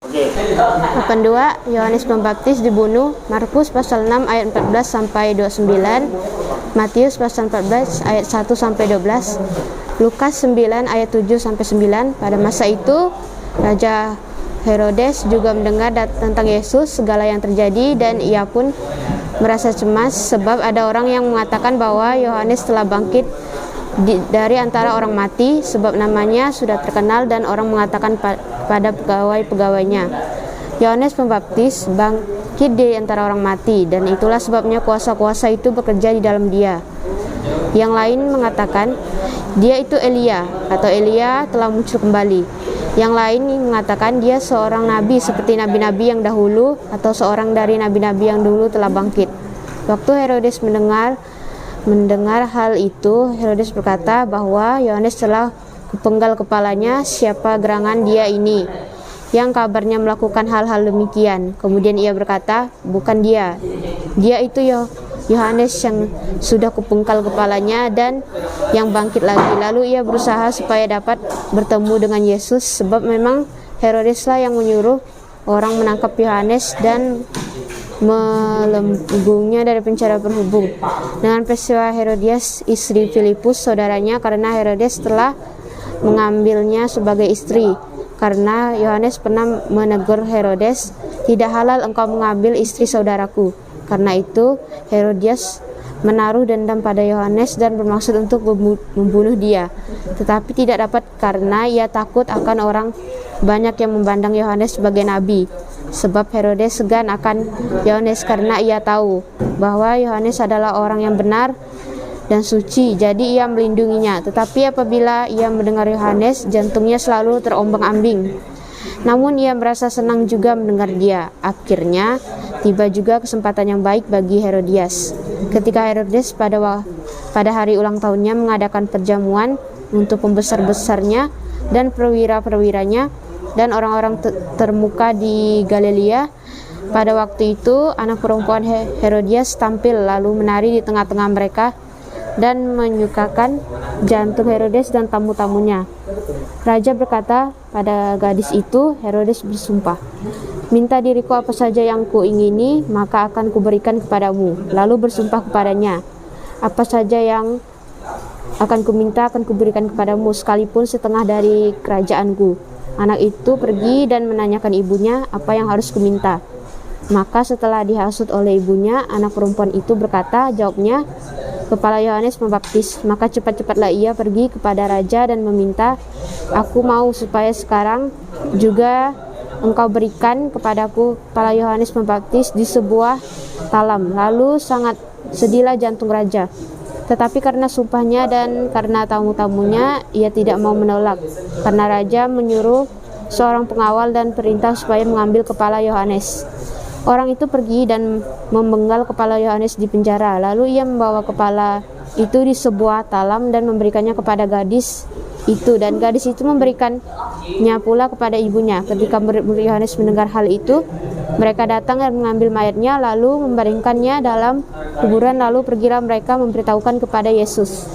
82. Yohanes Pembaptis dibunuh. Markus pasal 6 ayat 14 sampai 29. Matius pasal 14 ayat 1 sampai 12. Lukas 9 ayat 7 sampai 9. Pada masa itu Raja Herodes juga mendengar tentang Yesus, segala yang terjadi, dan ia pun merasa cemas sebab ada orang yang mengatakan bahwa Yohanes telah bangkit dari antara orang mati, sebab namanya sudah terkenal dan orang mengatakan pada pegawai-pegawainya, Yohanes Pembaptis bangkit dari antara orang mati, dan itulah sebabnya kuasa-kuasa itu bekerja di dalam dia. Yang lain mengatakan dia itu Elia, atau Elia telah muncul kembali. Yang lain mengatakan dia seorang nabi seperti nabi-nabi yang dahulu, atau seorang dari nabi-nabi yang dulu telah bangkit. Waktu Herodes mendengar hal itu, Herodes berkata bahwa Yohanes telah kupenggal kepalanya. Siapa gerangan dia ini yang kabarnya melakukan hal-hal demikian? Kemudian ia berkata, bukan dia itu Yohanes yang sudah kupenggal kepalanya dan yang bangkit lagi. Lalu ia berusaha supaya dapat bertemu dengan Yesus, sebab memang Herodeslah yang menyuruh orang menangkap Yohanes dan melembungnya dari penjara berhubung dengan peristiwa Herodias istri Filipus saudaranya, karena Herodes telah mengambilnya sebagai istri. Karena Yohanes pernah menegur Herodes, tidak halal engkau mengambil istri saudaraku. Karena itu Herodias menaruh dendam pada Yohanes dan bermaksud untuk membunuh dia, tetapi tidak dapat karena ia takut akan orang banyak yang memandang Yohanes sebagai nabi. Sebab Herodes segan akan Yohanes karena ia tahu bahwa Yohanes adalah orang yang benar dan suci, jadi ia melindunginya. Tetapi apabila ia mendengar Yohanes, jantungnya selalu terombang-ambing. Namun ia merasa senang juga mendengar dia. Akhirnya tiba juga kesempatan yang baik bagi Herodias. Ketika Herodes pada hari ulang tahunnya mengadakan perjamuan untuk pembesar-besarnya dan perwira-perwiranya dan orang-orang termuka di Galilea. Pada waktu itu anak perempuan Herodias tampil lalu menari di tengah-tengah mereka dan menyukakan jantung Herodes dan tamu-tamunya. Raja berkata pada gadis itu, Herodes bersumpah, minta diriku apa saja yang kuingini, maka akan kuberikan kepadamu. Lalu bersumpah kepadanya, apa saja yang akan kuminta akan kuberikan kepadamu, sekalipun setengah dari kerajaanku. Anak itu pergi dan menanyakan ibunya apa yang harus kuminta. Maka setelah dihasut oleh ibunya, anak perempuan itu berkata, jawabnya, kepala Yohanes Pembaptis. Maka cepat-cepatlah ia pergi kepada raja dan meminta, aku mau supaya sekarang juga engkau berikan kepadaku kepala Yohanes Pembaptis di sebuah talam. Lalu sangat sedihlah jantung raja. Tetapi karena sumpahnya dan karena tamu-tamunya, ia tidak mau menolak. Karena raja menyuruh seorang pengawal dan perintah supaya mengambil kepala Yohanes. Orang itu pergi dan memenggal kepala Yohanes di penjara. Lalu ia membawa kepala itu di sebuah talam dan memberikannya kepada gadis itu. Dan gadis itu memberikannya pula kepada ibunya. Ketika murid-murid Yohanes mendengar hal itu, mereka datang dan mengambil mayatnya lalu membaringkannya dalam kuburan. Lalu pergilah mereka memberitahukan kepada Yesus.